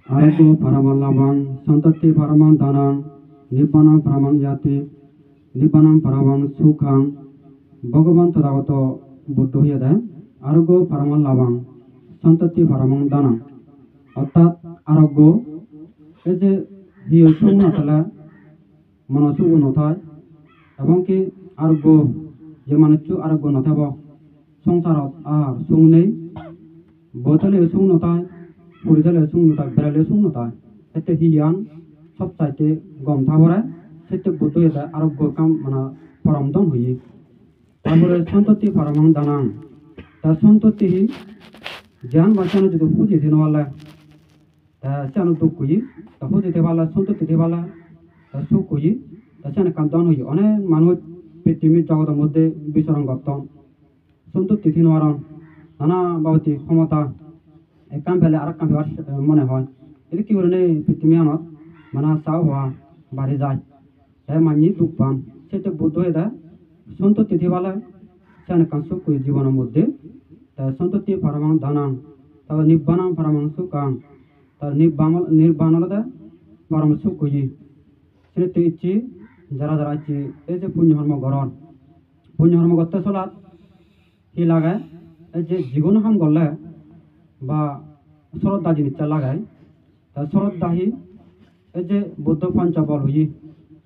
Argo paraman labang, santati paraman danang, nibbanam paraman yati, nibbanam paraman sukhang, Bhagavan tadagato buddho hiyada, argo paraman labang, santati paraman danang. অর্থাৎ আরোগ্য এই যে হিয় সুখ নথালে মনসুখ নথায় এবং কি আরোগ্য যে মানুষ আরোগ্য নথাব সংসারত আর সুখ নেই বতলে সুখ নথায় পরিতলে সুখ নথায় বেড়ালে সুখ নথায় এতে হিয়ান সব চাইতে গম থাবরে সেতে বুদ্ধ এটা আরোগ্য কাম মানে পরমদম হই তারপরে সন্ততি পরমাং দানাং তার সন্ততি জ্ঞান বাঁচানো যদি পুঁজি দিনওয়ালা সেখানে দুঃখ করি তা হুজিতে পারলা সন্ততিতে পারলা তা সুখ করি তা সেখানে কান্তন হই অনেক মানুষ পৃথিবীর জগতের মধ্যে বিচরণ করতাম সন্ততি দিনওয়ারণ নানা বাবতি ক্ষমতা এক কাম ফেলে আর কাম ফেলার মনে হয় এটা কি করে পৃথিবী আনত মানে চাও হওয়া বাড়ি যায় তাই মানি দুঃখ পান সেটা বুদ্ধ হয়ে দেয় সন্ততি দিবালা সেখানে কান সুখ করি জীবনের মধ্যে তা সন্ততি পরমাং দানাং তারপর নিব্বানাং পরমাং সুখাং তার নির্বাণ আলাদা পরম সুখ হই সেটা ইচ্ছি যারা যারা ইচ্ছি এই যে পুণ্যকর্ম গরণ পুণ্যকর্ম করতে চলাত কি লাগায় এই যে জীবন হাম করলে বা শ্রদ্ধা জিনিসটা লাগায় তা শ্রদ্ধাহি এই যে বুদ্ধ পঞ্চবল হই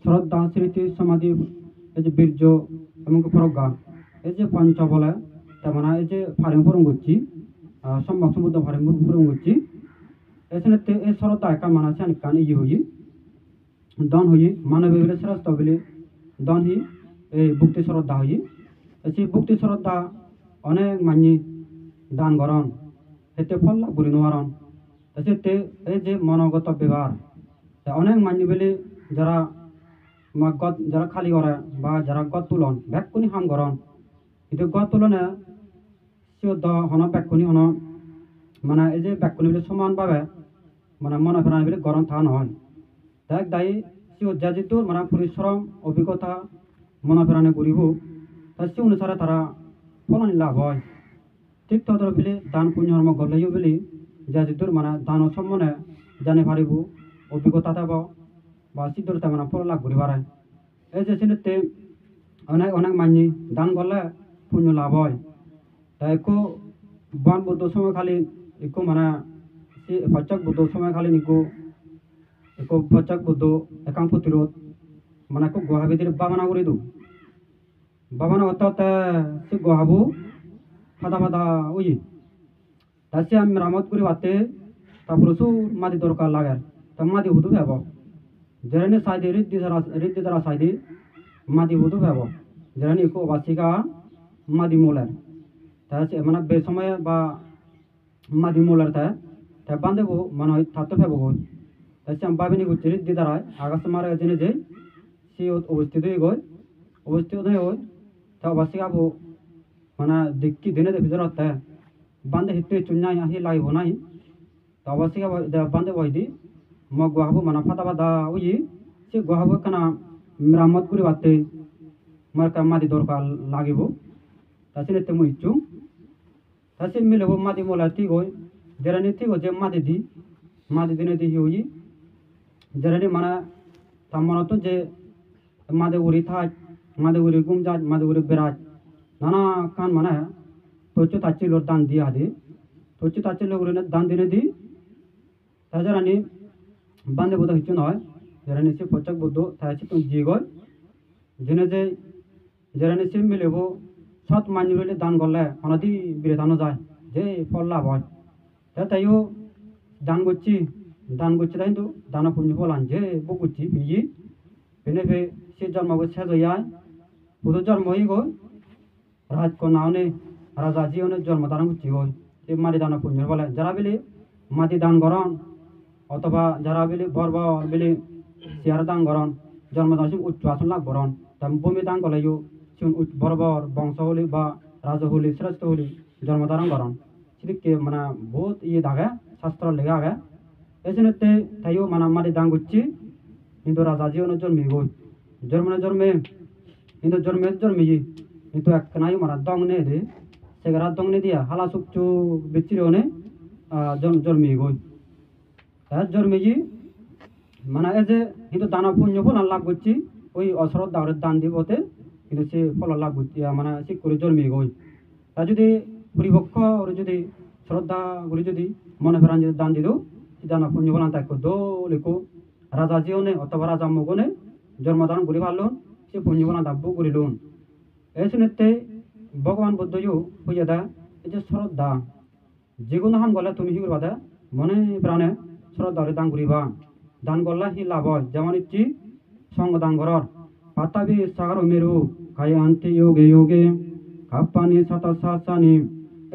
শ্রদ্ধা স্মৃতি সমাধি এই যে বীর্য এবং প্রজ্ঞা এই যে পঞ্চবলে তার মানে এই যে ফারিং ফুরং করছি সম্ভব সমুদ্র ফারিং ফুরং করছি এসে এই শ্রদ্ধা একা মানা চান কান ইয়ে হই দন হই মানব বলে শ্রেষ্ঠ বলে দন হি এই ভক্তি শ্রদ্ধা হই সেই ভক্তি শ্রদ্ধা অনেক মানি দান গরণ এতে ফল লাভ করি নোয়ারণ এতে এই যে মনোগত ব্যবহার অনেক মানি বলে যারা গদ যারা খালি করে বা যারা গদ তুলন ব্যাকুনি হাম গরণ কিন্তু গদ তুলনে সিদ্ধ হন ব্যাকুনি হন মানে এই যে ব্যাকুনি বলে সমানভাবে মানে মনে ফেরানি বলে গরম থা নহয় দেখ দায়ী সে যিটো মানে পরিশ্রম অভিজ্ঞতা মনে ফেরানি করিব তা সে অনুসারে তারা ফলনি লাভ হয় ঠিক তদর বলে দান পুণ্যকর্ম গলেও বলে যিটোর মানে দান সম্বন্ধে জানি পারিব অভিজ্ঞতা থাকব বা সিদ্ধতা মানে ফল লাভ করি পারে এই যে সিনেতে অনেক অনেক মানি দান করলে পুণ্য লাভ হয় তাই একো বান বুদ্ধ সময় খালি একো মানে si pacak budo সময় খালি নিকো একো pacak budo একাং প্রতিরোধ মানে কো গোহাবিদের বাবানা করে দু বাবানা অর্থাৎ সে গোহাবু ফাদা ফাদা ওই তাসে আমি মেরামত করে বাতে তারপর সু মাদি দরকার লাগে তা মাদি হুদু ভেব যেরানি সাইডে রিদ্দি দ্বারা সাইডে মাদি হুদু ভেব যেরানি একো বাসিকা মাদি মোলার তাসে মানে বে সময় বা মাদি মোলার তা তা বান্ধব মানে থাকতে পাবো তাই আমি ভাবিনি করছি রিদ্দি দ্বারায় আগাছ মারা জেনে যে সে অবস্থিত হয়ে গয় অবস্থিত হয়ে হয় তা বাসিক আবু মানে দেখি দিনে ভিতর হতে বান্ধে হিতে চুনাই আহি লাইব নাই তা বাসিক বান্ধে বই দি মগ গোহাবো মানে ফাটা ফাটা ওই সে গোহাবো কানা মেরামত করে বাতে মার মাদি দরকার লাগিব তাছাড়া তেমন ইচ্ছু তাছাড়া মিলব মাদি মোলা ঠিক হয় যেরানি ঠিক হচ্ছে মাদি দিনে দি হই যেরানি মানে তার মনে তো যে মাদে উড়ি থাক মাদে উড়ি গুম যাজ মাদে উড়ি বেড়াজ নানা কান মানে তোচো তাচ্ছি লোর দান দিয়া দি তোচো তাচ্ছি লোক দান দিনে দি তাছাড়ানি বান্ধে বোধ হচ্ছে নয় যেরানি সে পচাক বুদ্ধ তাই তুমি জি গয় জেনে যে যেরানি সে মিলেব সৎ মানি রইলে দান করলে অনাদি বিরেতানো যায় যে ফল লাভ হয় তাইও দান করছি তাই কিন্তু দানা পুণ্য ফল আনছে বউ করছি বিজি বেনে ফে সে জন্মবো শেষ হয়ে যায় পুরো জন্ম হয়ে গো রাজকন্যা রাজা জি জন্ম দান করছি গো সে মাটি দানা পুণ্য বলে যারা বেলে মাটি দান করন অথবা যারা বেলে বর্ব বেলে চেয়ার দান করন জন্মদান উচ্চ আসন লাভ করন ভূমি দান করলেও সে বর্বর বংশ হলি বা রাজা হলি শ্রেষ্ঠ হলি জন্মধারণ করন সেদিকে মানে বহুত ইয়ে থাকে শাস্ত্র লেগে আগে এই জন্য তাইও মানে মাটি দান করছি কিন্তু রাজা জীবনের জন্মে গই জন্মে কিন্তু জন্মে কিন্তু এক নাই মারা দং নে দে সেগারা দং নে দিয়া হালা সুকচু বিচির হনে জন্মে গই জন্মেজি মানে এই যে কিন্তু দানা পুণ্য ফল লাভ করছি ওই অশ্রদ্ধা দান দিবতে কিন্তু সে ফল লাভ করছি মানে সে করে জন্মে গই তা যদি পরিপক্ষ যদি শ্রদ্ধা করে যদি মনে ফেরান যদি দান দিল দানা পুণ্য ফল তাই দোলেকো রাজা জিওনে অথবা রাজা মগনে জন্মদান করে পারলন সে পুণ্য ফল দাব্য করিলন এই শুনেতে ভগবান বুদ্ধও হইয়া দা এই যে শ্রদ্ধা যেগুলো হাম গলে তুমি হিগুর বাদে মনে প্রাণে শ্রদ্ধা দান করিবা দান করলে হি লাভ হয় যেমন ইচ্ছি সঙ্গ দান করার পাতাবি সাগর মেরু খাই আনতে যোগে যোগে কাপ্পানি সাতা সাসানি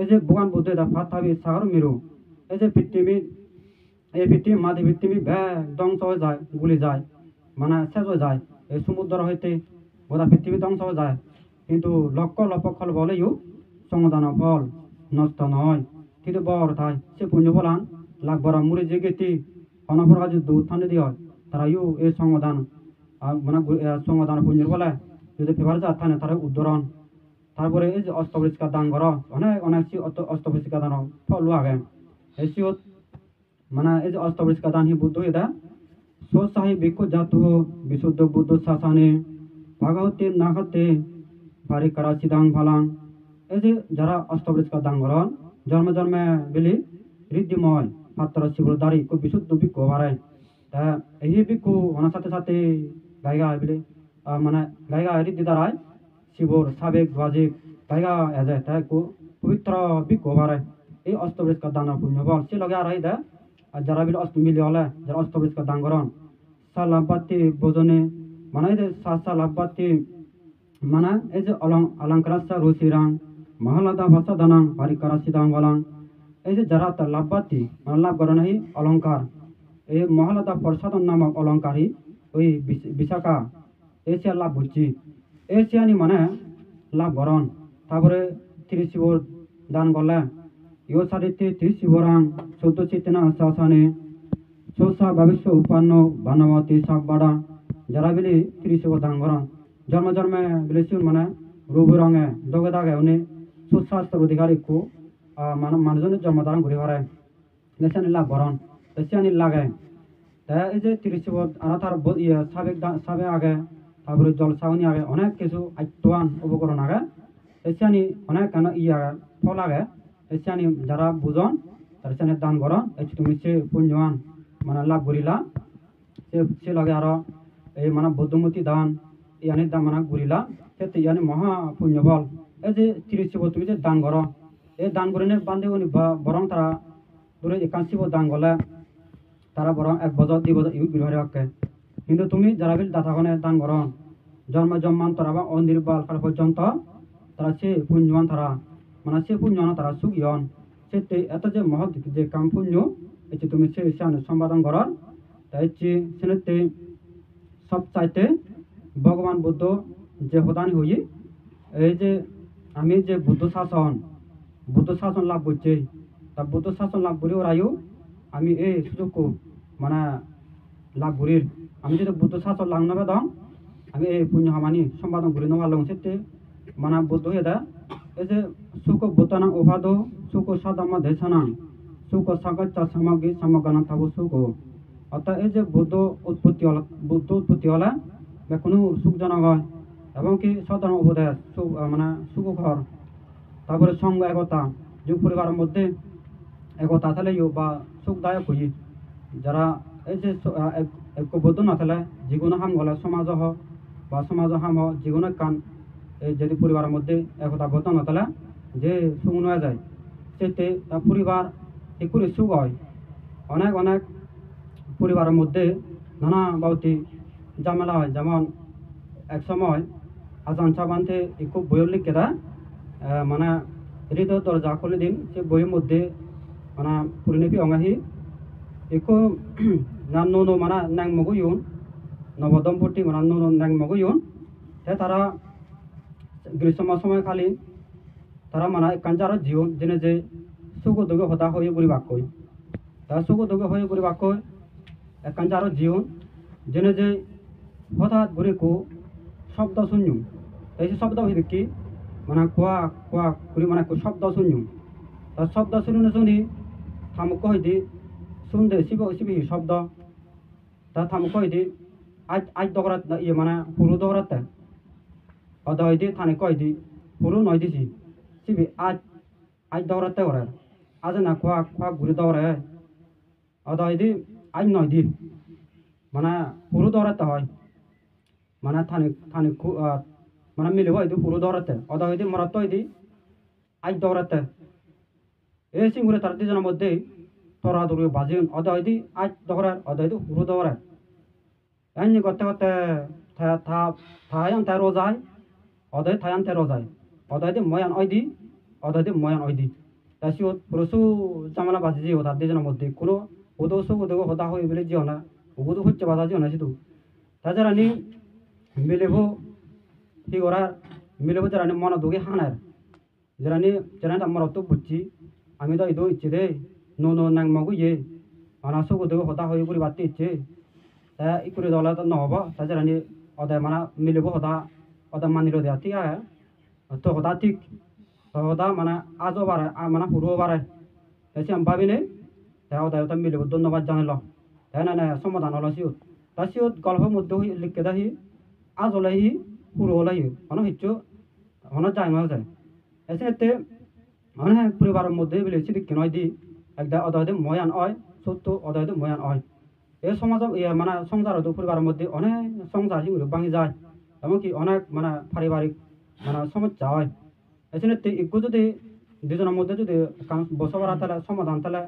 এই যে ভগবান বুদ্ধ দা পাতাবি সাগর মেরু এই যে পৃথিবী এই পৃথিবী মাঝে পৃথিবী ধ্বংস হয়ে যায় গুলি যায় মানে শেষ হয়ে যায় এই সমুদ্র হইতে গোটা পৃথিবী ধ্বংস হয়ে যায় কিন্তু লক্ষ লক্ষ ফল বলেও সঙ্গদান ফল নষ্ট নয় কিন্তু বড় তাই সে পুণ্য ফলান লাখ বড় মুড়ি যে গেতি অনফর কাজে দূর থানে দিয়ে হয় তারা এই সঙ্গদান মানে সঙ্গদান পুণ্যের বলে যদি ফেভার যা থানে তারা উদ্ধরণ তারপরে এই যে অষ্টপরিষ্কার দান কর অনেক অনেক অষ্টপরিষ্কার দান ফল আগে এই সিওত মানে এই যে অষ্টপরিষ্কার দান হি বুদ্ধ এটা স্বসাহী ভিক্ষু জাত বিশুদ্ধ বুদ্ধ শাসনে ভাগবতী নাগতে বাড়ি করা সিদাং ফালাং এই যে যারা অষ্টপরিষ্কার দান করেন জন্মে জন্মে বিলি ঋদ্ধিময় মাত্র শিবর দাঁড়ি খুব বিশুদ্ধ ভিক্ষু বাড়ায় তা এই ভিক্ষু ওনার সাথে সাথে গায়গা বিলি মানে গায়গা ঋদ্ধি দ্বারায় শিবর সাবেক বাজিক গায়গা এজায় তাই পবিত্র ভিক্ষু বাড়ায় এই অষ্টপরিষ্কার দান পুণ্য বল সে লগে আর দেয় আর যারা বিলি মিলি হলে যারা অষ্টপরিষ্কার দান করেন সালাবাতি ভোজনে মানে এই যে সালাবাতি mana এই alangkarasa rusirang mahalada bhasa danang parikara sidang walang এই যে যারা তার লাভবাতি মানে লাভ করে নাই অলঙ্কার এই মহালতা প্রসাদন নামক অলঙ্কারই ওই বিশাখা এসিয়া লাভ বুঝছি এসিয়ানি মানে লাভ গরণ তারপরে 30 শিবর দান করলে ইও সারিতে 30 শিবরাং 14 চেতনা শাসনে সোসা ভবিষ্য উপান্ন বানবতী সাববাড়া যারা বিলি 30 শিবর দান করেন জন্ম জন্মে বিলেসিউন মানে রূপ রঙে দগে দাগে উনি সুস্বাস্থ্য অধিকারীকে মানুষজনের জন্মধারণ করে পারে দেশানি লাভ বরণ দেশানি লাগে তা এই যে 30 শিবর আর তার সাবেক আগে তারপরে জলসাউনি আগে অনেক কিছু আত্মান উপকরণ আগে দেশানি অনেক কেন আগে ফল আগে দেশানি যারা বুঝন তার সেখানে দান করন এই তুমি সে পুণ্যবান মানে লাভ করিলা সে লাগে আরো এই মানে বৌদ্ধমতী দান ইয়ানি দান মানে ঘুরিলা সেতে ইয়ানি মহা পুণ্য বল এই যে 30 শিবর তুমি যে দান করো এই দান করে বান্ধে উনি বরং তারা ধরে 51 শিবর দান করলে তারা বরং 1 বছর 2 বছর ইউজ বিহারে হকে কিন্তু তুমি যারা বিল দাতাগণে দান করো জন্মান্তর বা অনির্বাল কাল পর্যন্ত তারা সে পুণ্যবান তারা মানে সে পুণ্যবান তারা সুগিয়ন সেতে এত যে মহৎ যে কাম পুণ্য এই যে তুমি সে সম্পাদন করো তাই সেনেতে সব চাইতে ভগবান বুদ্ধ যে প্রদান হই এই যে আমি যে বুদ্ধ শাসন লাভ করছি তা বুদ্ধ শাসন লাভ করি ওরাইও আমি এই সুযোগকে মানে লাভ করির আমি যদি বুদ্ধ শাসন লাভ নেবে দাম আমি এই পুণ্য হামানি সম্পাদন করি নেওয়ার লং সেতে মানে বুদ্ধ হয়ে দেয় এই যে সুখ বুতানাং অভাদ সুখ সাদামা দেশানাং সুখ সাগচ্ছা সামগ্রী সামগানাং থাকবো সুখ অর্থাৎ এই যে বুদ্ধ উৎপত্তি হলে বা কোনো সুখজনক হয় এবং কি সাধারণ উপদেশ মানে সুখকর তারপরে সঙ্গ একতা যুগ পরিবারের মধ্যে একতা থাকলেও বা সুখদায়ক হই যারা এই যে ঐক্যবদ্ধ না থাকলে যেগুলো হাম গলে সমাজ হোক বা সমাজ হাম হোক যেগুলো কান এই যদি পরিবারের মধ্যে একতাবদ্ধ না থাকলে যে সুখ নেওয়া যায় সেতে পরিবার একটু সুখ হয় অনেক অনেক পরিবারের মধ্যে নানা বাউতি ঝামেলা হয় যেমন এক সময় আজান সাবানতে একটু বইয়ের লিখে দেয় মানে হৃদয় দরজা খুলে দিন সে বইয়ের মধ্যে মানে পরিণতি অঙ্গাহি একটু নো মানে ন্যাং মগু ইউন নবদম্পতি মানে নো ন্যাং মগু ইউন তারা গ্রীষ্ম সময় খালি তারা মানে কাঞ্জার জিও যেনে যে সুখ দুঃখ হতা হয়ে পরিবাকই তারা সুখ দুঃখ হয়ে পরিবাকই কাঞ্জার জিও যেনে যে হঠাৎ ঘুরে কো শব্দ শুনু এই যে শব্দ হয়ে কি মানে কোয়া ঘুরে মানে শব্দ শুনু তার শব্দ শুনি থামুক হইতে শুনতে শিব শিবি শব্দ তা থামু কয়দি আজ আজ দগরাত ইয়ে মানে হুরু দগরাতে অদ হয়দি থানে কয়দি হুরু নয় দিছি শিবি আজ আজ দগরাতে করে আজ না খোয়া খোয়া ঘুরে দগরে অদ হয়দি আজ নয় দি মানে হুরু দগরাতে হয় মানে থানে থানে মানে মিলিব হয়দি হুরু দগরাতে অদ হয়দি মরাত হয়দি আজ দগরাতে এই সিঙ্গুরে তার দুজনের মধ্যে তোরা দৌড়ে বাজিন অদ হয়দি আজ দগরার অদ হয়দি হুরু দগরার এমনি করতে করতে থায়ান তাই রোজায় অদয় থায়ান তাই রোজায় অদয় দি ময়ান ওইদি অদয় দি ময়ান ওইদি তা সিও পুরুষু জামালা বাজি জিও তার দুজনের মধ্যে কোনো উদোসু উদোগ হদা হয়ে বলে জিও না উদো হচ্ছে বাধা জিও না শুধু তাছাড়া নি মিলেবো কি করার মিলেবো যারা নি মনে দুগে হানার যারা আমার অত বুঝছি আমি তো ইদো ইচ্ছে দে নো নো নাং মাগু ইয়ে আনাসু উদোগ হদা হয়ে বলে বাড়তে ইচ্ছে তা ইকুরি দলা তো নহব তাছাড়া নি অদয় মানা মিলেবো হদা অদা মানিলো দেয়া ঠিক আছে তো হদা ঠিক হদা মানে আজও বাড়ায় মানে পুরো বাড়ায় এসে আমি ভাবি নেই তাই অদয় ওটা মিলেবো ধন্যবাদ জানাল তাই না সমাধান হলো সিউত তা সিউত গল্পের মধ্যে লিখে দাহি আজ হলাই পুরো হলাই অন হিচ্ছু অন যায় মা যায় এসে এতে অনেক পরিবারের মধ্যে বলে সিদিক নয় দি একটা অদয় ময়ান হয় সত্য অদয় ময়ান হয় এই সমাজ মানে সংসার পরিবারের মধ্যে অনেক সংসার হিগুলো ভাঙি যায় এমনকি অনেক মানে পারিবারিক মানে সমস্যা হয় এখানে একটু যদি দুজনের মধ্যে যদি বসবাস তাহলে সমাধান তাহলে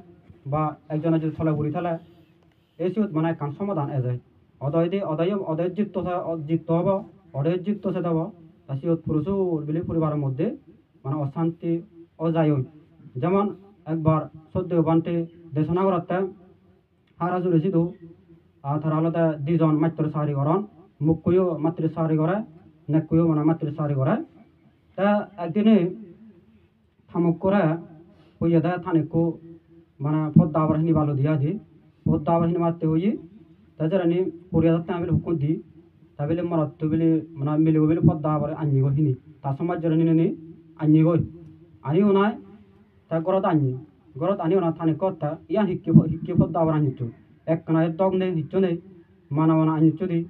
বা একজনের যদি থলে ঘুরি তাহলে এই মানে কান সমাধান এ যায় অদয় দিয়ে অদয় জিত হব অদয় জিত সে দেব তা সিও পুরুষও বলে পরিবারের মধ্যে মানে অশান্তি অজায় যেমন একবার সদ্য বান্টে দেশনা করাতে হারা জুড়ে সিধু তারা আলাদা দুজন মাত্র সাহারি করেন মুখ কইও মাত্র সাহারি করে নেক কইও মানে মাত্র সাহারি করে তা একদিনে থামুক করে হইয়া দেয় থানিকু মানে পদ্মা আবার হিনি ভালো দিয়া দি পদ্মা আবার হিনি মারতে হই তাছাড়া নি পড়িয়া যাতে আমি হুকুম দি তা বলে মরত্ব বলে মানে মিলিব বলে পদ্মা আবার আনি গো হিনি তার সমাজ জন্য নি আনি গই আনিও নাই তা গরত আনিও না থানি কথা ইয়া হিক্কি পদ্মা আবার আনিচ্ছু এক কানা দগ নেই হিচ্ছু নেই মানা মানা আনিচ্ছু দি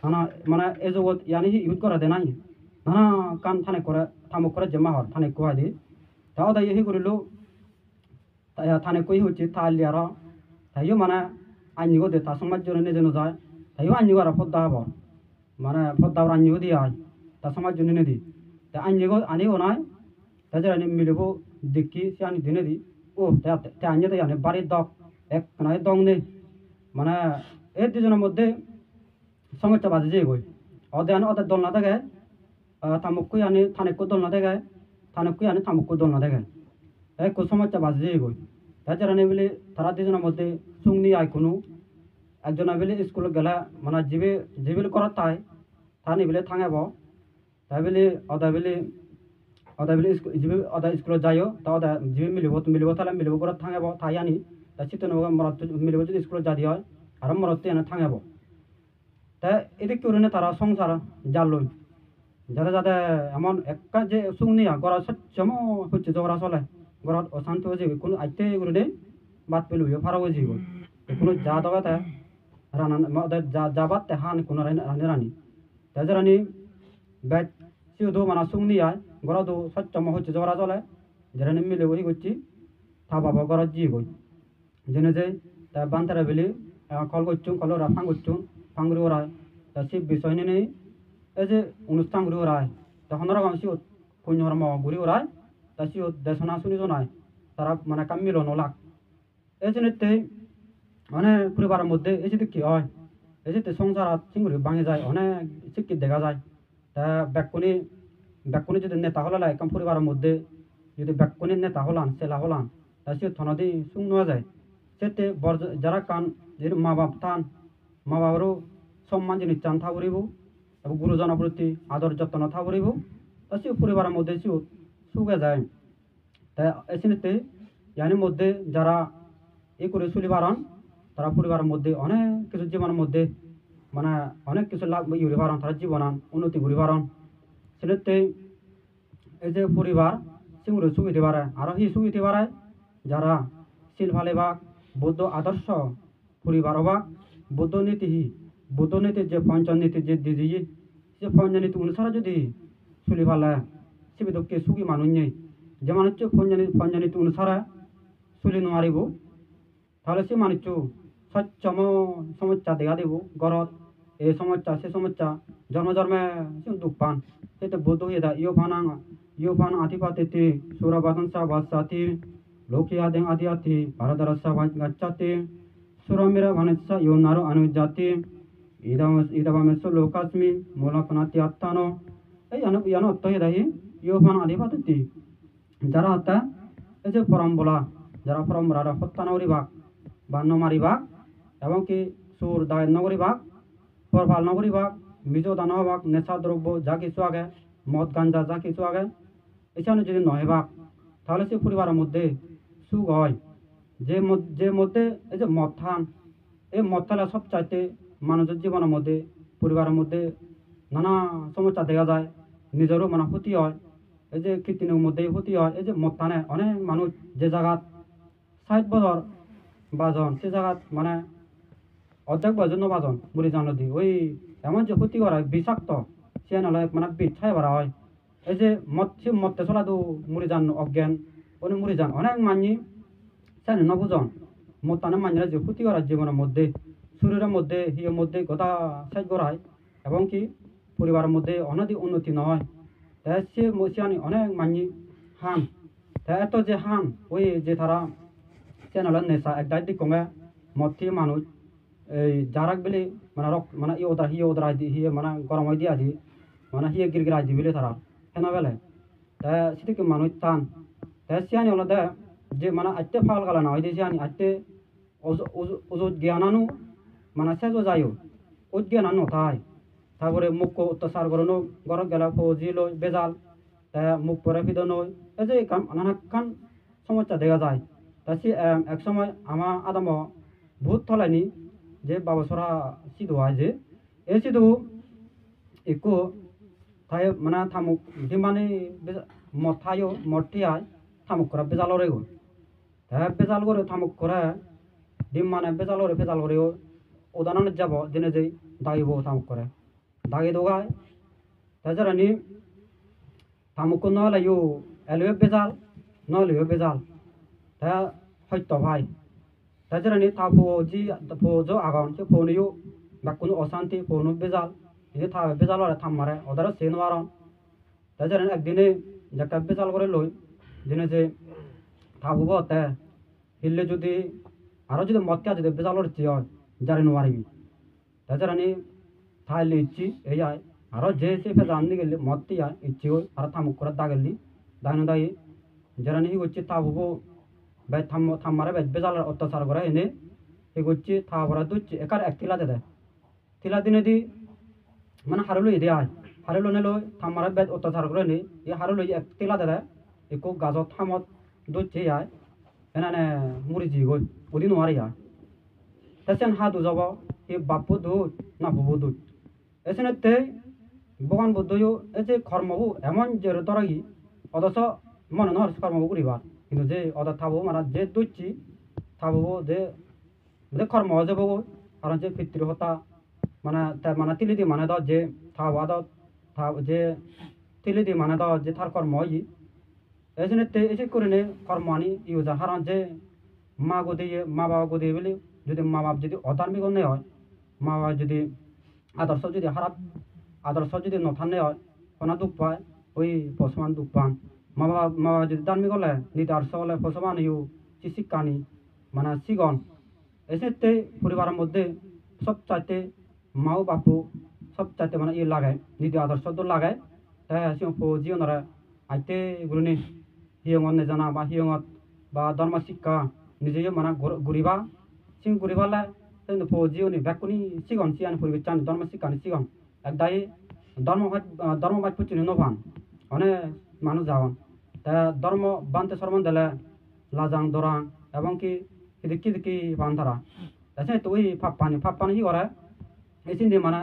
নানা মানে এ জগৎ ইয়ানি ইউজ করা দে নাই নানা কান থানে করে থামুক করে জমা হর থানে কুয়া দি তাও তাই হি করিল থানে কই হচ্ছে তাহলে আর তাইও মানে আনিগো দে তার সমাজ জন্য যেন যায় তাইও আনিগো আর পদ্মা হব মানে পদ্মা আবার আনিগো দিয়ে হয় তার সমাজ জন্য দি তা আনিগো নাই তাছাড়া আনি মিলিব দেখি সে আনি দিনে দি ও তে আনিয়ে দেয় আনি বাড়ির দগ এক কানায় দগ নেই মানে এই দুজনের মধ্যে সমস্যা বাজে যে গই ওদের দল না দেখে থামুকুই আনি থানেকু দল না দেখে থানেকুই আনি থামুকু দল না দেখে এক সমস্যা বাজে যে গই তাছাড়া নেই বলে তারা দুজনের মধ্যে সুংনি আয় কোনো একজন বলে স্কুলে গেলে মানে জিবিল করার তাই তা নিবিলে থাঙাব তাই বলে অদা বলে অদা স্কুলে যাইও তা অদা জিবি মিলিব তাহলে মিলিব করে থাঙাব তাই আনি তা শীত মরত মিলিব যদি স্কুলে যাদি হয় আর মরতে এনে থাঙাব তা এদিক করে তারা সংসার জাল লই যারা যাতে এমন একটা যে সুংনিয়া গড়া সচ্ছম হচ্ছে ঝগড়া চলে গড়াত অশান্তি হয়ে যাবে কোনো আইতে করে দেয় বাদ পেলে ফারা হয়ে যাব কোনো যা দগাতে রানা যাবাতে হান কোনো রানি তাই রানি ব্যাট সিও মানে সুংনিয়া গড়া দো সচ্ছম হচ্ছে ঝগড়া চলে যারা মিলে বই করছি থা বাবা গড়া জি গই জেনে যে তা বান্তারা বেলি কল করছুন কল ফাং করছুন ফাংরি ওরায় তা সে বিষয় নেই এই যে অনুষ্ঠান ঘুরে ওরায় তখন ওরা সিও কন্যার মা ঘুরে ওরায় তা সিও দেশনা শুনি জনায় তারা মানে কাম মিলন লাগ এই জন্যতে মানে পরিবারের মধ্যে এই যে কি হয় এই যে সংসার সিঙ্গুরি ভাঙে যায় অনেক শিক্ষিত দেখা যায় তা ব্যাকুনি যদি নেতা হলে একাম পরিবারের মধ্যে যদি ব্যাকুনির নেতা হলান সেলা হলান তা সে থনাদি সুং নেওয়া যায় সেতে যারা কান যে মা বাপ থান মা বাবারও সম্মান জিনিস চান থাকরিব এবং গুরুজনের প্রতি আদর যত্ন থাকরিব তা সে পরিবারের মধ্যে সেও সুখে যায় তা এসিনিতে ইয়ানির মধ্যে যারা এই করে চলিবারন তারা পরিবারের মধ্যে অনেক কিছু জীবনের মধ্যে মানে অনেক কিছু লাভ ইউরি পারন তারা জীবনান উন্নতি করি পারন সেটাতে এই যে পরিবার সেগুলো সুখ দিতে পারে আরও সেই সুখ দিতে পারে যারা শিল ফালে বা বৌদ্ধ আদর্শ পরিবার অবাক বৌদ্ধ নীতি যে পঞ্চনীতি যে দিদি যে পঞ্চনীতি অনুসারে যদি চলি পালে সিবিদকে সুখী মানুষ নেই যে মানুষ পঞ্চনীতি অনুসারে চলি নোৱাৰিব তাহলে সে মানুষ সচ্ছম সমস্যা দেখা দিব গরত এই সমস্যা সে সমস্যা জন্মে দুঃখ পান সেটা বৌদ্ধ হয়ে দা ইউ ফান আতিপাতি সুরাবাদন সা বাসাতি লোকি আদি ভারদার সা গাচ্ছাতি সুরমিরা ভানসা ইউ নারো অনুজাতি ইদাবামেশ লোকাস্মি মূলকনাতি আত্মানো এই ইয়ানো অর্থ হয়ে দাহি ইউ ফান আধিপাতি যারা হত্যা এই যে পরম্বলা যারা পরম্পরা হত্যা নগরী ভাগ বা নমারি ভাগ এবং কি সুর দায় নগরী ভাগ পরপাল নগরী ভাগ মিজো দানব ভাগ নেশা দ্রব্য যা কিছু আগে মদ গাঞ্জা যা কিছু আগে এছাড়া যদি নয় ভাগ তাহলে সে পরিবারের মধ্যে সুখ হয় যে মধ্যে এই যে মদ থান এই মদ থালে সব চাইতে মানুষের জীবনের মধ্যে পরিবারের মধ্যে নানা সমস্যা দেখা যায় নিজেরও মানে ক্ষতি হয় এই যে কীর্তনের মধ্যে ক্ষতি হয় এই যে মদ থানে অনেক মানুষ যে জায়গাত 60 বছর বাজন সে জায়গাত মানে অর্ধেক বছর বাজন মুড়ি জানো দি ওই এমন যে ক্ষতি করা বিষাক্ত সে নাহলে মানে বিচ্ছাই ভরা হয় এই যে মদতে চলাতো মুড়ি জান অজ্ঞান উনি মুড়ি যান অনেক মানি সেন নবুজন মদ টানে মানিরা যে ক্ষতি করার জীবনের মধ্যে শরীরের মধ্যে হিয়ের মধ্যে গোটা সাইজ করায় এবং কি পরিবারের মধ্যে অনধিক উন্নতি নয় তাই সে মশিয়ানি অনেক মানি হান তাই এত যে হান ওই যে তারা সে নাহলে নেশা একদাই দিক কমে মদটি মানুষ এই জারাক বেলে মানে রক মানে ওদরা হিয়ে মানে গরম হয়ে দিয়ে আজি মানে হিয়ে গিরগিরা দি বেলে তারা হেনা বেলে তাই সেদিকে মানুষ টান তাই সিয়ানি হলো দে যে মানে আত্তে ফাল গালা না হয় যে সিয়ানি আত্তে ওজুত জ্ঞানানো মানে সেজো যায়ও ওই জ্ঞানানো তাই তারপরে মুখ অত্যাচার করানো গরক গেলা ফৌজি লই বেজাল তাই মুখ পরে ফিদনো এই যে নানা কান সমস্যা দেখা যায় তাই এক সময় আমার আদাম ভূত থলাইনি যে বাবসরা সিধু হয় যে এই সিধু একটু তাই মানে থামুক ডিমানি মথায়ও মঠিয়ায় থামুক করা বেজাল রেগো তাই বেজাল করে থামুক করে ডিম মানে বেজাল করেও উদাহরণ যাব দিনে যেই দাগিব থামুক করে দাগি দোগায় তাই যারানি থামুক নহলে ইউ এলুয়ে বেজাল নহলে বেজাল তাই সত্য ভাই তাই যারানি তা ফৌজ আগন সে ফৌনিও বা কোনো অশান্তি ফৌনো বেজাল ini ta bezal ore thammare odaro sen waron tajaran ekdine jekta bezal করে লই দিনে যে থাবুব তে হিললে যদি আরো যদি মতকা যদি বেজাল ore হয় জারি নোয়ারিবি তাজারানি থাইলে ইচ্ছি এই আয় আরো যে সে ফে জাননি গেলে মতটি আয় ইচ্ছি হই আর থামুক করে দাগেলি দাইনো দাই জারানি হি হচ্ছে থাবুব বে থাম্মারে বেজাল অত্যাচার করে এনে হি হচ্ছে থাবরা দুচ্ছি একার এক তিলা দে তিলা দিনে দি মানে হারলো এদে আয় হারলো নেলো থামারে বেদ অত্যাচার করে নি এ হারলো এক তেলা দে একো গাজ থামত দুচ্ছে আয় এনানে মুড়ি জি গই ওদিন ওয়ারি আয় তেসেন হা দু যাব এ বাপু দুধ না বুবু দুধ এসেনে তে ভগবান বুদ্ধও এ যে কর্মবু এমন যে তরাগি অদস মনে নহর কর্মবু করিবার কিন্তু যে অদ থাবো মানে যে দুচ্ছি থাবো যে কর্ম যাবো কারণ যে পিতৃহতা মানে তিলিদি মানে দ যে থাওয়া দ যে তিলিদি মানে দ যে থার কর্ম ই এজনে তে এসে করে নে কর্ম আনি ইউজা হারান যে মা গদিয়ে মা বাবা গদিয়ে বলে যদি মা বাপ যদি অধার্মিক অন্য হয় মা বাবা যদি আদর্শ যদি খারাপ আদর্শ যদি নথানে হয় কোনা দুঃখ পায় ওই পশমান দুঃখ পান মা বাবা যদি ধার্মিক হলে নিতে আদর্শ হলে পশমান ইউ শিক্ষানি মানে সিগন এসে তে পরিবারের মধ্যে সব চাইতে মাও বাপু সব চাইতে মানে ইয়ে লাগায় নীতি আদর্শ তো লাগায় তাই জিওনরা আইতে গুরুনি হিয়ঙত নেজানা বা হিয়ঙত বা ধর্ম শিক্ষা নিজে মানে ঘুরিবা সিং ঘুরিবালে জিওনি ব্যাকুনি সিগন সিয়ানি ফুরিবে চান ধর্ম শিক্ষানি সিগন একদাই ধর্মবাদ পুচিনি নভান অনেক মানুষ যাওয়ান তা ধর্ম বানতে সরমন দিলে লাজাং দরাং এবং কি কি পান তারা তাই তো ওই ফাপ পানি কি করে এসিন্দি মানে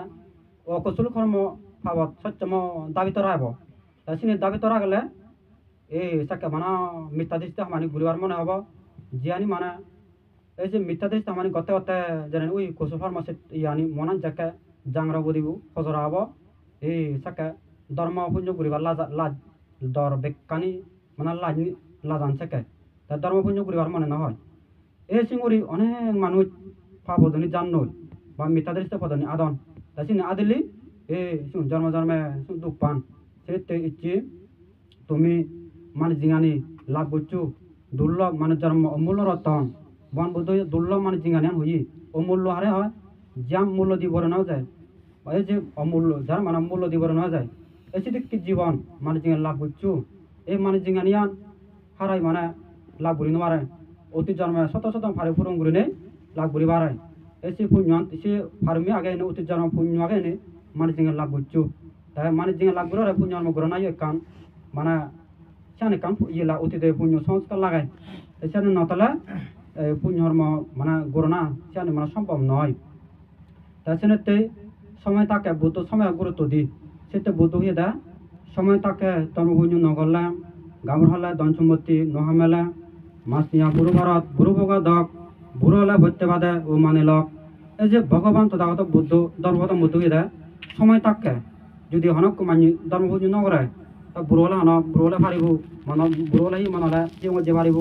অকুশল কর্ম ভাবত সত্যম দাবি তরা হব তাই দাবি তরা গেলে এই সাকে মানে মিথ্যা দৃষ্টি মানে ঘুরিবার মনে হব জিয়ানি মানে এই যে মিথ্যা দৃষ্টি মানে গতে গতে জানেন ওই কোসো ফার্মাসি ইয়ানি মনান যাকে জাংরা বদিবু ফজরা হব এই সাকে ধর্ম পুণ্য করিবার লাজ দর বেকানি মানে লাজান সাকে তা ধর্ম পুণ্য করিবার মনে না হয় এই সিঙ্গুরি অনেক মানুষ ফাপদনি জান নই বা মিথ্যা দৃষ্টি পদনি আদন তা সিনে আদিলি জন্ম জন্মে দুঃখ পান সে ইচ্ছি তুমি মানে জিঙানি লাভ করছো দুর্লভ মানে জন্ম অমূল্য রতন বন বুদ্ধ দুর্লভ মানে জিঙানি হই অমূল্য হারে হয় যাম মূল্য দিবর না যায় এই যে অমূল্য যার মানে মূল্য দিবর না যায় এই কি জীবন মানে জিঙা লাভ করছো এই মানে জিঙানিয়ান হারাই মানে লাভ করি নোয়ারে অতি জন্মে শত শত ফারে ফুরং করি নেই লাভ করি বাড়ায় এসে পুণ্য এসে ফার্মি আগে এনে অতি জন্ম পুণ্য আগে এনে মানে জিঙা লাভ করছো তাই মানে জিঙা লাভ করে পুণ্য জন্ম করে নাই কান মানে সানে কাম ইলা অতীতে পুণ্য সংস্কার লাগায় সানে নতলা পুণ্য ধর্ম মানে গরনা সানে মানে সম্ভব নয় তা সেনেতে সময় তাকে বুদ্ধ সময় গুরুত্ব দি সেতে বুদ্ধ হয়ে দা সময় তাকে ধর্ম পুণ্য নগরলা গামর হলে দঞ্চমতি নহামেলা মাছ নিয়া বুড়ো ভারত বুড়ো বগা দক বুড়ো হলে ভরতে বাদে ও মানে লক এই যে ভগবান তথাগত বুদ্ধ ধর্মগত বুদ্ধ হয়ে দা সময় তাকে যদি হনক মানি ধর্ম পুণ্য নগরে বুড়োলা হন বুড়োলে পারিব মানে বুড়োলে হি মনলে যে পারিব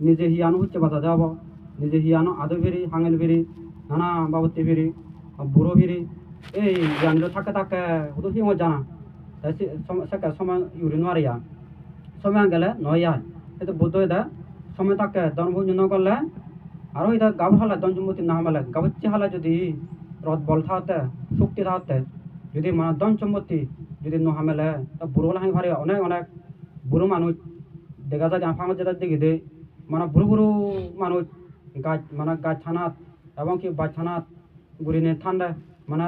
নিজে হিয়ানো হচ্ছে বাধা যাব নিজে হিয়ানো আদো ফেরি হাঙেল ফেরি নানা বাবতি ফেরি বুড়ো ফেরি এই জানিল থাকে হতো হিমত জানা সেকে সময় ইউরি নোৱাৰিয়া সময় গেলে নয়া এটা বুদ্ধ এটা সময় তাকে দনভোজ ন করলে আর এটা গাব হালা দঞ্চমতি না হামালে গাবচ্ছি হালা যদি রথ বল থাকতে শক্তি থাকতে যদি মানে দঞ্চমতি যদি ন হামেলে তা বুড়ো হাই ভারে অনেক অনেক বুড়ো মানুষ দেখা যায় আফাঙত যেটা দেখি দে মানে বুড়ো মানুষ গাছ মানে গাছ ছানাত এবং কি বাছ ছানাত গুড়িনে ঠান্ডা মানে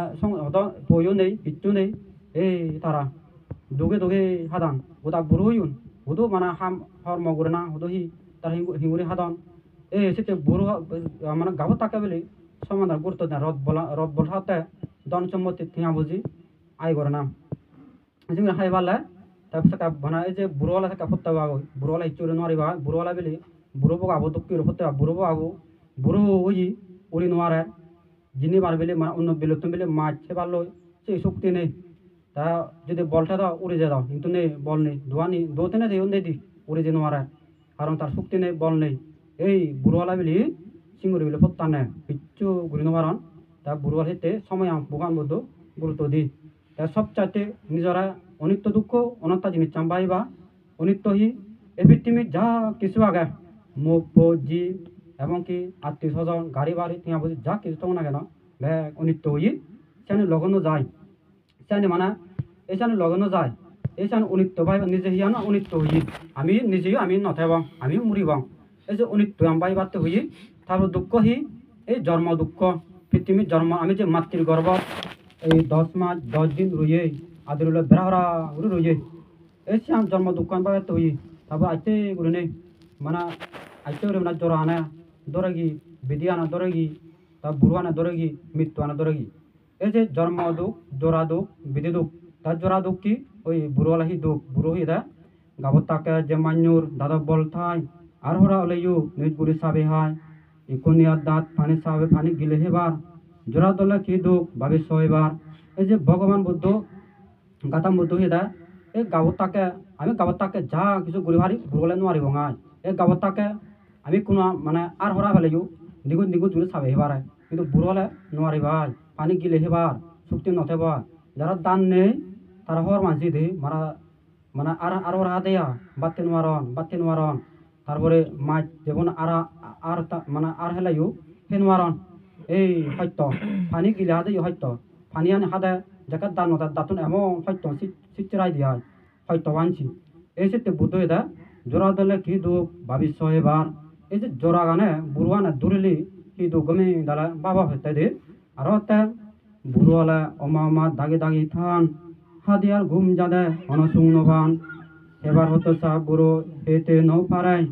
বইও নেই কিচ্ছু নেই এই তারা দুগে হাদান ওটা বুড়ো হইন ওদো মানে হাম হর্ম করে না ওদো তার হিঙ্গুরি হাদন এই সেতে বুড়ো মানে গাবত তাকে বলে সমাধান গুরুত্ব দেয় রথ বল হাতে দন সম্মতি থিয়া বুঝি আই করে না जों हाय बाला तब सका बना जे बुरोला सका फत्ता बागो बुरोला इचोरे नवारी बा बुरोला बेली बुरो बगा आबो दुक्की फत्ता बुरो आबो बुरो होई उरी नवारे जिनि बार बेले मा उन्न बेले तुम बेले माछ से बालो से शक्ति नहीं ता যদি বলটা দাও উড়ে যা দাও কিন্তু নেই বল নেই দোয়ানি দোতেনে দেই উন্দে দি উড়ে যে নওয়ারা কারণ তার শক্তি নেই বল নেই এই বুড়োলা বেলি সিঙ্গুরি বেলে ফত্তা নেই কিচ্ছু গুরি নবারন তা বুড়োলা হেতে সময় বুগান বদ্ধ গুরুত্ব দি তা সবচাইতে নিজরা অনিত্য দুঃখ অনত্তা জিনিস চাম্বাইবা অনিত্য হি এ পৃথিবী যা কিছু আগে মুখ জি এবং কি আত্মীয় স্বজন গাড়ি বাড়ি টিয়া বুঝি যা কিছু তো না কেন ব্যাগ অনিত্য হই সেখানে লগ্ন যায় সেখানে মানে এখানে লগ্ন যায় এখানে অনিত্য ভাই নিজে হিয়ানো অনিত্য হই আমি নিজেও আমি নথাইব আমি মরিব এই যে অনিত্য আমি বাইবাতে হই তারপর দুঃখ হি এই জন্ম দুঃখ পৃথিবীর জন্ম আমি যে মাতৃর গর্ভ এই 10 মাস 10 দিন রুয়ে আদের হলো বেড়াহরা রুয়ে এই সে আমি জন্ম দুঃখ আমি বাইবাতে হই তারপর আইতে গুলো নেই মানে আইতে ওরে মানে জ্বর আনা দরগি বিধি আনা দরগি তা বুড়ো আনা দরগি মৃত্যু আনা দরগি এই যে জন্ম দুঃখ জোড়া দুঃখ বিধি দুঃখ তার জোড়া দুঃখ কি ওই বুড়োলাহি দুঃখ বুড়ো হয়ে দেয় গাবত তাকে যে মান্যুর দাদা বল থাই আর হরা ওলাইও নিজ গুড়ি সাবে হায় ইকনিয়ার দাঁত পানি সাবে পানি গিলে হেবার জোড়া দলে কি দুঃখ ভাবি সইবার এই যে ভগবান বুদ্ধ গাতাম বুদ্ধ হয়ে দেয় এই গাবত তাকে যা কিছু গুড়ি ভারি বুড়োলে নোয়ারি ভঙায় এই গাবত তাকে আমি কোনো মানে আর হরা ফেলাইও নিগুণ জুড়ে সাবে হেবার কিন্তু বুড়োলে নোয়ারি ভাই পানি গিলে হেবার শক্তি নথেবার যারা দান নেই তারা হর মানসি দে মারা মানে আর ওরা দেয়া বাত্তে নোয়ারন তারপরে মাছ যেমন আর মানে আর হেলাইও হে নোয়ারন এই সত্য পানি গিলে হাতে সত্য পানি আনি হাতে যাকে দান নতা দাতুন এমন সত্য চিচিরাই দিয়া সত্য আনছি এই সেতে বুদ্ধ এটা জোড়া দলে কি দুঃখ ভাবিস এবার এই যে জোড়া গানে বুড়ুয়ানে দূরেলি কি দুঃখ গমে দালা বাবা হতে দে আর হতে বুড়োয়ালা অমা দাগি থান হাদিয়ার ঘুম যাদে অনসুং নবান এবার হতো সা বুড়ো হেতে নৌ পারায়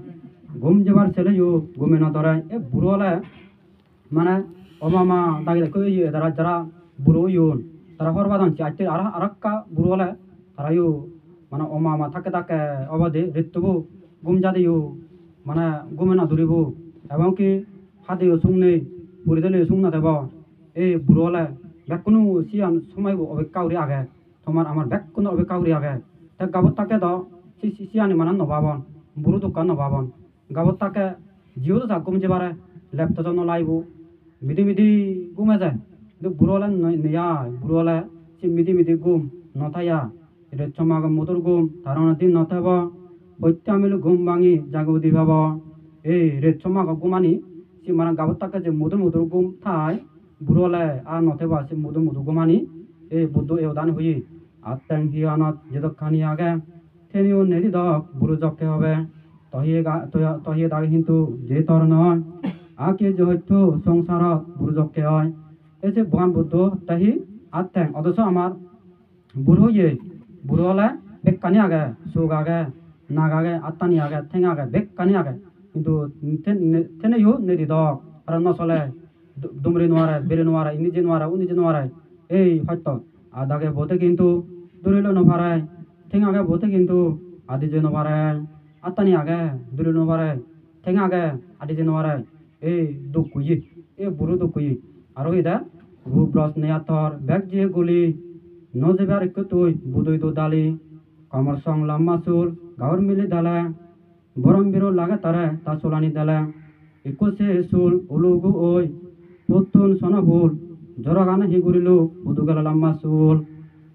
ঘুম যাবার ছেলেও ঘুমে না ধরায় এ বুড়োয়ালা মানে অমামা দাগি কই যারা যারা বুড়ো ইউন তারা হরবাদন চাইতে আরাক্কা বুড়োয়ালা তারাইও মানে অমামা থাকে অবাদে ঋতুবু ঘুম যাদেও মানে ঘুমে না ধরিব এবং কি হাতে সুংনে পুরিদলে সুং না দেব এই বুড়োলে বেকুনো সিয়ান সময়বো অবেকাউরি আগে তোমার আমার বেকুনো অবেকাউরি আগে তা গাবত তাকে দ সিয়ানি মানে নবাবন বুড়ো দোকান নবাবন গাবত তাকে জিও তো যাক যে বারে ল্যাপটপ জন্য লাইবো মিদি মিদি গুমে যায় কিন্তু বুড়োলে নিয়া বুড়োলে সি মিদি মিদি গুম নথায়া এটা চমাগ মধুর গুম ধারণা দিন নথাব বৈত্যামিল গুম ভাঙি জাগো দি ভাব এই রে চমাগ গুমানি সি মানে গাবত তাকে যে মধুর মধুর গুম থাই বুড়োলে আর নথেবা সি মধুর মধুর গুমানি এই বুদ্ধ এওদান হই আর ট্যাং হিয়ানত যেদক খানি আগে থেনিও নেদি দক বুড়ো জকে হবে তহিয়ে দাগে কিন্তু যে তর নয় আকে যে হয়তো সংসারত বুড়ো জকে হয় এই যে ভগবান বুদ্ধ তাহি আর ট্যাং অথচ আমার বুড়ো ইয়ে বুড়ো হলে বেকানি আগে সুখ আগে নাগ আগে আত্মানি আগে ঠেং আগে বেকানি আগে কিন্তু থেনেও নেদি দক আর নচলে দুমরি নোয়ারে বেরে নোয়ারে ইনিজে নোয়ারে উনিজে নোয়ারে এই সত্য আদাগে বোতে কিন্তু দূরিল নভারে ঠেং আগে বোতে কিন্তু আদিজে নভারে আত্মানি আগে দূরিল নভারে ঠেং আগে আদিজে নভারে এই দুঃখ কুই এই বুড়ো দুঃখ কুই আর ইদা রূপ রস নেয়াতর ব্যাগ জিয়ে গুলি নজেবার একটু তুই বুদুই দো দালি কমর সং লাম্মা চুল গাওর মিলি দালে বরম বিরো লাগে তারে তা চোলানি দালে একুশে চুল উলুগু ওই পুতুন সন ভুল জরগানে হি গুরিলু বুধু গেল লাম্মা চুল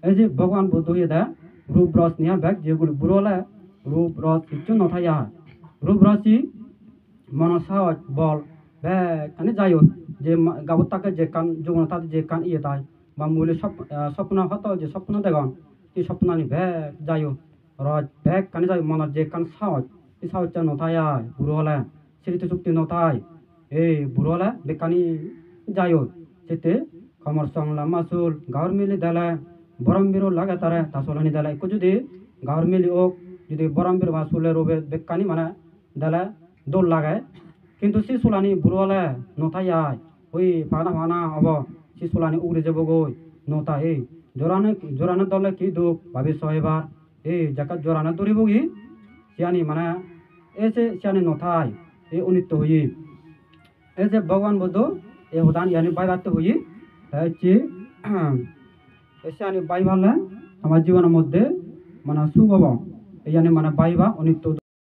এই যে ভগবান বুদ্ধ দা রূপ রস নিয়া ব্যাগ যেগুলি বুড়োলে রূপ রস কিছু নথাইয়া রূপ রসি মন সাহস বল ব্যাগ কানে যাইও যে গাবত তাকে যে কান যুগন তাতে যে কান ইয়ে তাই বা মূলে স্বপ্ন হত যে স্বপ্ন দেখন এই স্বপ্নানি ব্যাগ যাইও রজ ব্যাগ কানে যাই মনের যে কান সাহস এই সাহসটা নথাইয়া বুড়ো হলে স্মৃতি চুক্তি নথাই এই বুড়ো হলে বেকানি যাইও সেতে কমর সং লাম্মা চুল গাওর মিলি দেলে বরম বিরো লাগে তারে তা চলানি দেলে একটু যদি গাওর মিলি ওক যদি বরম বিরো বা চুলে রোবে বেকানি মানে দেলে দোল লাগে কিন্তু সি চুলানি বুড়ো হলে নথাইয়া ওই ফানা ফানা হব সি চুলানি উড়ে যাব গই নতা এই জোরানে দলে কি দুঃখ ভাবিছ এবার এই জাকাত জোরানে দৌড়িব কি সিয়ানি মানে এই যে সিয়ানি নথাই এই অনিত্য হই এই যে ভগবান বুদ্ধ এই উদান ইয়ানি বাইবাতে হই হচ্ছে সিয়ানি বাই ভালে আমার জীবনের মধ্যে মানে সুখ হব এই মানে বাইবা অনিত্য